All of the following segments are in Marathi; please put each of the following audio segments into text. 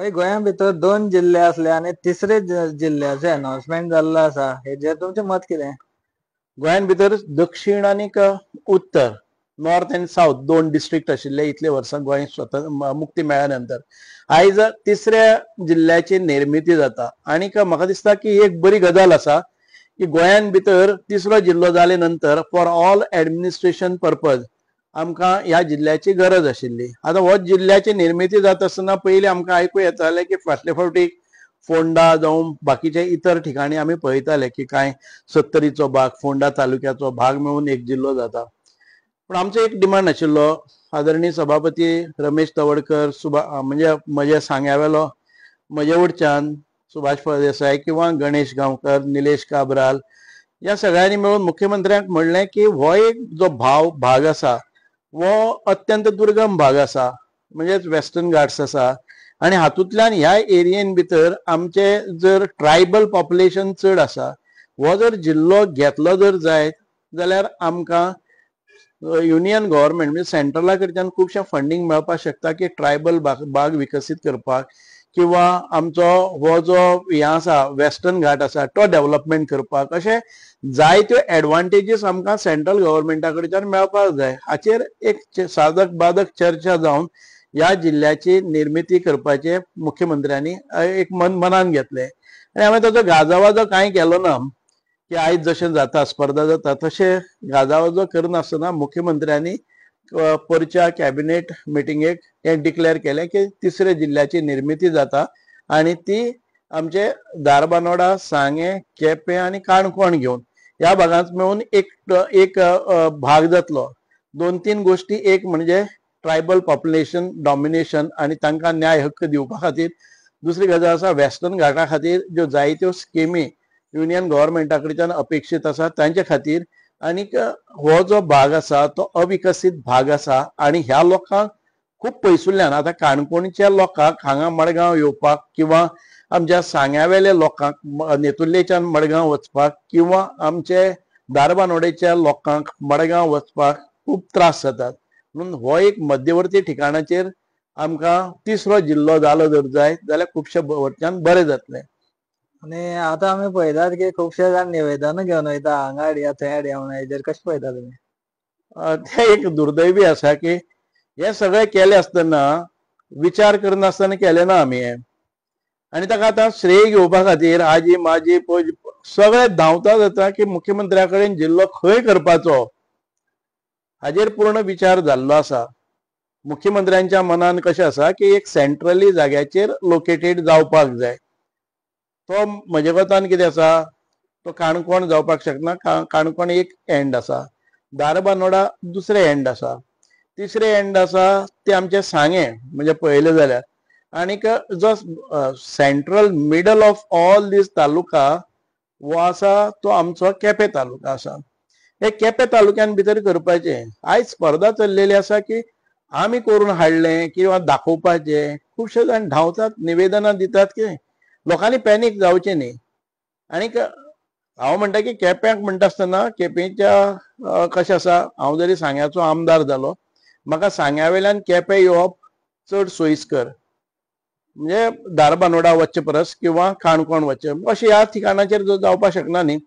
भाई गोंया भितर दोन जिल्हे असले आणि तिसरे जिल्ह्याचे अनाउन्समेंट जाल्लो आसा हेजेर तुमचें मत कितें? गोंयान भितर दक्षिण आनी उत्तर, नॉर्थ आनी साऊथ दोन डिस्ट्रिक्ट आशिल्ले इतले वर्सां गोंय मुक्ती मेळ्ळ्या नंतर आयज तिसऱ्या जिल्ल्याची निर्मिती जाता. आनीक म्हाका दिसता की एक बरी गजाल आसा की गोंयान भितर तिसरो जिल्लो जाले नंतर फॉर ऑल एडमिनिस्ट्रेशन पर्पज आमकां ह्या जिल्ल्याची गरज आशिल्ली. आतां हो जिल्ल्याची निर्मिती जाता आसतना पयलीं आमकां आयकूं येतालें की फाटले फावटी फोंडा जावं बाकीचे इतर ठिकाणी आमी पळयताले की कांय सत्तरीचो भाग, फोंडा तालुक्याचो भाग मेळून एक जिल्लो जाता. पूण आमचो एक डिमांड आशिल्लो, आदरणीय सभापती रमेश तवडकर, म्हणजे म्हज्या सांग्यावेलो म्हजे वटच्यान सुभाष फळदेसाय किंवा गणेश गांवकर, निलेश काब्राल ह्या सगळ्यांनी मेळून मुख्यमंत्र्यांक म्हणलें की हो एक जो भाग आसा वो अत्यंत दुर्गम भाग आसा, म्हणजेच वेस्टर्न घाट्स आसा आणि हातूंतल्यान ह्या एरियेन भितर आमचे जर ट्रायबल पॉप्युलेशन चड आसा, हो जर जिल्लो घेतलो जर जायत जाल्यार आमकां युनियन गव्हर्नमेंट म्हणजे सेंट्रला कडच्यान खुबशें फंडींग मेळपाक शकता की ट्रायबल भाग विकसीत करपाक किंवा आमचो हो जो हें आसा वेस्टर्न घाट आसा तो डेव्हलपमेंट करपाक, अशें जायत्यो एडवांटेजीस आमकां सेंट्रल गव्हर्नमेंटा कडच्यान मेळपाक जाय. हाचेर एक साधक बाधक चर्चा जावन ह्या जिल्ल्याची निर्मिती करपाचे मुख्यमंत्र्यांनी एक मनान घेतले आनी हांवें ताचो गाजावाजो कांय केलो ना की आयज जशें जाता स्पर्धा जाता तशें गाजावाजो करनासतना मुख्यमंत्र्यांनी परच्या कॅबिनेट मिटिंगेक हें डिक्लेअर केलें की तिसऱ्या जिल्ल्याची निर्मिती जाता आनी ती आमचे धारबांदोडा, सांगे, केपें आनी काणकोण घेवन ह्या भागांत मेळून एक भाग जातलो. दोन तीन गोश्टी, एक म्हणजे ट्रायबल पॉप्युलेशन डॉमिनेशन आनी तांकां न्याय हक्क दिवपा खातीर, दुसरी गजाल आसा वेस्टर्न घाटा खातीर ज्यो जायत्यो स्किमी युनियन गव्हर्नमेंटा कडच्यान अपेक्षीत आसा तांचे खातीर, आनीक हो जो भाग आसा तो अविकसीत भाग आसा आनी ह्या लोकांक खूब पयसुल्ल्यान, आतां काणकोणच्या लोकांक हांगा मडगांव येवपाक किंवा आमच्या सांग्यावेल्या लोकांक नेतुर्लेच्यान मडगांव वचपाक किंवा आमचे धारबांदोडेच्या लोकांक मडगांव वचपाक खूब त्रास जातात. म्हणून हो एक मध्यवर्ती ठिकाणाचेर आमकां तिसरो जिल्लो जालो जर जायत जाल्यार खुबशे वटच्यान बरें जातलें. आणि आता आम्ही पळयतात की खुबशे जाण निवेदनां घेवन वयता, हांगा हाडया थंय हाडया म्हणून, हेजेर कशें पळयता तुमी? ते एक दुर्दैवी आसा की हे सगळें केलें आसतना विचार करनासतना केलें ना आमी हें, आनी ताका आतां श्रेय घेवपा खातीर आजी माजी सगळे धांवता जाता की मुख्यमंत्र्या कडेन जिल्लो खंय करपाचो हाजेर पूर्ण विचार जाल्लो आसा. मुख्यमंत्र्यांच्या मनान कशें आसा की एक सेंट्रली जाग्याचेर लोकेटेड जावपाक जाय. तो म्हजे कोतान कितें आसा, तो काणकोण जावपाक शकना, काणकोण एक एंड आसा, धारबांदोडा दुसरे एंड आसा, तिसरे एंड आसा ते आमचे सांगे म्हणजे पळयलें जाल्यार, आनीक जो central middle of all these taluka वो आसा तो आमचो केपें तालुका आसा. हे केपें तालुक्यान भितर करपाचें आयज स्पर्धा चल्लेली आसा की आमी करून हाडलें किंवा दाखोवपाचें. खुबशे जाण धांवतात, निवेदनां दितात की लोकांनी पॅनीक जावचें न्ही. आनीक हांव म्हणटा की केप्यांक म्हणटा आसतना केपेंच्या कशें आसा, हांव जरी सांग्याचो आमदार जालो म्हाका सांग्यावेल्यान केपें येवप चड सोयीस्कर, म्हणजे धारबांदोडा वचचे परस किंवा काणकोण वचचें अशें ह्या ठिकाणाचेर जावपाक शकना न्ही.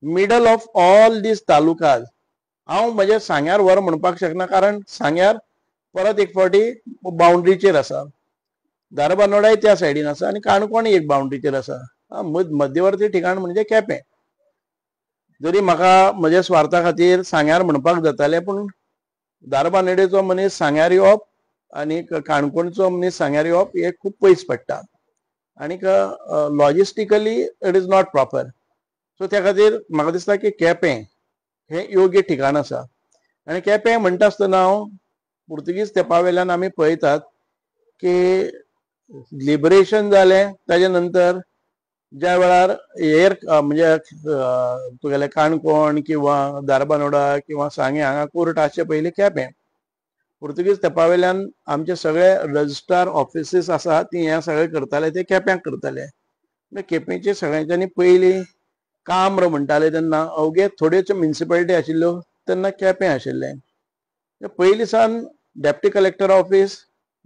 मिडल ऑफ ऑल दीस तालुकाज हांव म्हज्या सांग्यार व्हर म्हणपाक शकना, कारण सांग्यार परत एक फावटी बाउंड्रीचेर आसा, धारबांदोडाय त्या सायडीन आसा आनी काणकोण एक बाउंड्रीचेर आसा. मध्यवर्ती ठिकाण म्हणजे केपें. जरी म्हाका म्हज्या स्वार्था खातीर सांग्यार म्हणपाक जातालें, पूण धारबांदोडेचो मनीस सांग्यार येवप आनी काणकोणचो मनीस सांग्यार येवप हे खूब पयस पडटा आनीक logistically it is not proper. So त्या खातीर म्हाका दिसता की केपें हें योग्य ठिकाण आसा. आनी केपें म्हणटा आसतना हांव पुर्तुगीज तेंपा वयल्यान आमी पळयतात की लिबरेशन जालें ताजे नंतर ज्या वेळार हेर म्हणजे तुगेलें काणकोण किंवा धारबांदोडा किंवा सांगे हांगा कोर्ट आसचे पयलीं केपें. पुर्तुगीज तेंपा वयल्यान आमचे सगळे रजिस्ट्रार ऑफिसीस आसा ती हें सगळें करताले ते केप्यांक करताले. केपेंचे सगळ्यांच्यांनी पयलीं काम्र म्हणटाले तेन्ना अवघे थोड्योच म्युनिसिपालिटी आशिल्ल्यो तेन्ना केपें आशिल्लें. पयलीं सावन डेप्टी कलेक्टर ऑफीस,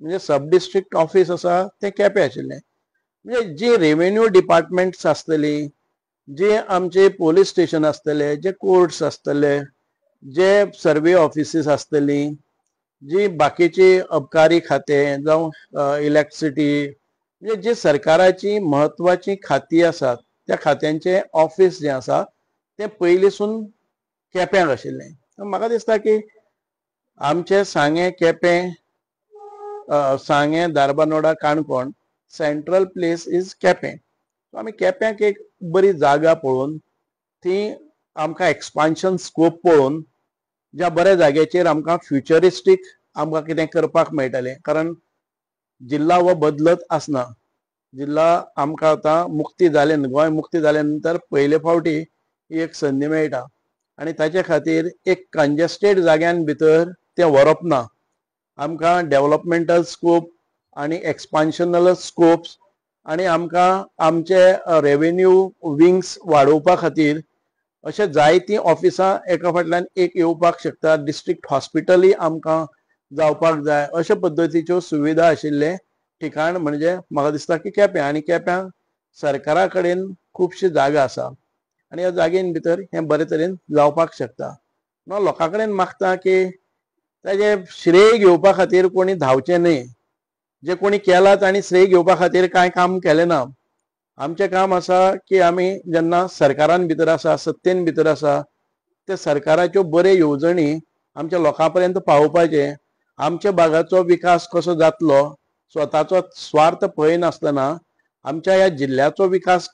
म्हणजे सब डिस्ट्रिक्ट ऑफिस आसा ते केपें आशिल्लें. म्हणजे जी रेव्हेन्यू डिपार्टमेंट्स आसतली, जे आमचे पोलीस स्टेशन आसतले, जे कोर्ट्स आसतले, जे सर्वे ऑफिसीस आसतली, जी बाकीची अबकारी खातें जावं इलेक्ट्रिसिटी, म्हणजे जी सरकाराची महत्वाची खाती आसात त्या खात्यांचे ऑफिस जे आसा ते पयलींसून केप्यां आशिल्लें. म्हाका दिसता की आमचे सांगे केपें, सांगे Dharbandora Canacona central place is Quepem. आमी केप्याक एक बरी जागा पळोवन ती आमकां एक्सपान्शन स्कोप पळोवन ज्या बऱ्या जाग्याचेर आमकां फ्युचरिस्टीक आमकां कितें करपाक मेळटलें. कारण जिल्ला हो बदलत आसना. जिल्ला आमकां आतां मुक्ती जाले, गोंय मुक्ती जाल्या नंतर पयले फावटी ही एक संदी मेळटा आनी ताचे खातीर एक कंजेस्टेड जाग्यान भितर तें व्हरप ना. आमकां डेव्हलपमेंटल स्कोप आनी एक्सपान्शनल स्कोप्स आनी आमकां आमचे रेव्हेन्यू विंग्स वाडोवपा खातीर अशें जायतीं ऑफिसां एका फाटल्यान एक येवपाक शकता. डिस्ट्रिक्ट हॉस्पिटलूय आमकां जावपाक जाय. अशे पद्दतीच्यो सुविधा आशिल्ले ठिकाण म्हणजे म्हाका दिसता की केपें. आनी केप्यां सरकारा कडेन खुबशी जागा आसा आनी ह्या जागेन भितर हें बरे तरेन जावपाक शकता. हांव लोकां कडेन मागता की ताजे श्रेय घेवपा खातीर कोणी धांवचें न्हय. जे कोणी केलां तांणी श्रेय घेवपा खातीर कांय काम केलें ना. आमचें काम आसा की आमी जेन्ना सरकारान भितर आसा, सत्तेन भितर आसा, ते सरकाराच्यो बऱ्यो येवजणी आमच्या लोकां पर्यंत पावोवपाचे. आमच्या भागाचो विकास कसो जातलो, स्वताचो स्वार्थ पळयनासतना आमच्या ह्या जिल्ल्याचो विकास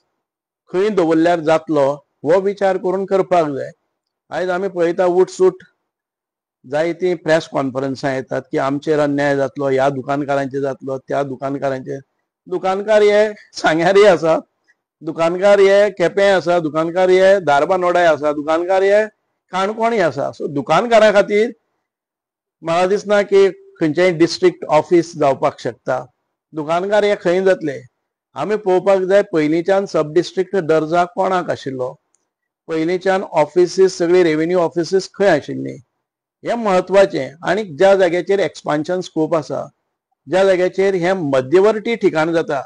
खंय दवरल्यार जातलो हो विचार करून करपाक जाय. आयज आमी पळयता उठसूट जायतीं प्रेस कॉन्फरन्सां येतात की आमचेर अन्याय जातलो, ह्या दुकानकारांचेर जातलो, त्या दुकानकारांचेर. दुकानकार हे सांग्यारय आसा, दुकानकार हे केपें आसा, दुकानकार हे दारबांदोडाय आसा, दुकानकार हे काणकोणय आसा. सो दुकानकारां खातीर म्हाका दिसना की खंयचेय डिस्ट्रिक्ट ऑफिस जावपाक शकता. दुकानकार हे खंय जातले. आमी पळोवपाक जाय पयलींच्यान सब डिस्ट्रिक्ट दर्जा कोणाक आशिल्लो, पयलींच्यान ऑफिसीस सगळी रेव्हेन्यू ऑफिसीस खंय आशिल्लीं हें म्हत्वाचें. आनी ज्या जाग्याचेर एक्सपान्शन स्कोप आसा, ज्या जाग्याचेर हें मध्यवर्ती ठिकाण जाता,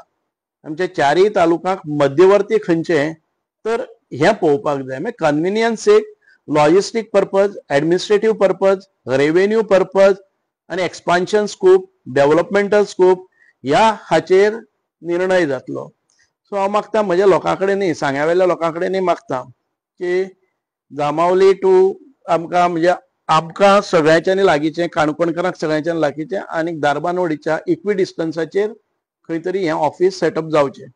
आमच्या चारय तालुक्यांक मध्यवर्ती खंयचे तर हें पळोवपाक जाय. मागीर कन्विनियन्स एक logistic purpose, administrative purpose, revenue purpose आनी एक्सपान्शन स्कोप, डेव्हलपमेंटल स्कोप ह्या हाचेर निर्णय जातलो. सो हांव मागता म्हज्या लोकां कडेनय, सांग्यावेल्या लोकां कडेनय मागता की जांबावली टू आमकां म्हणजे आमकां सगळ्यांच्यानी लागींचें, काणकोणकारांक सगळ्यांच्यानी लागींचें आनी दारबांदोडीच्या इक्वी डिस्टन्साचेर खंय तरी हें ऑफिस सेटअप जावचें.